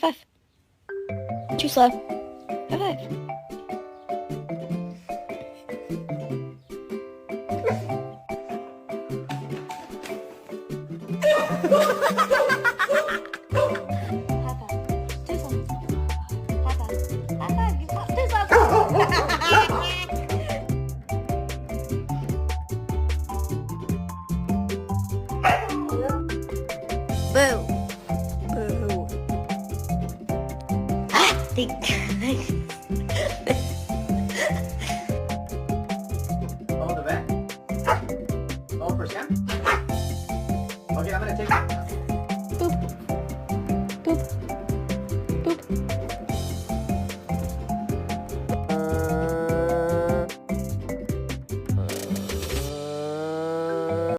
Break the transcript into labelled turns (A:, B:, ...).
A: High five. Too slow. High five. Boo. Boo. Ah, think.
B: Oh, the vet? Oh, for Sam? Okay, I'm gonna take it.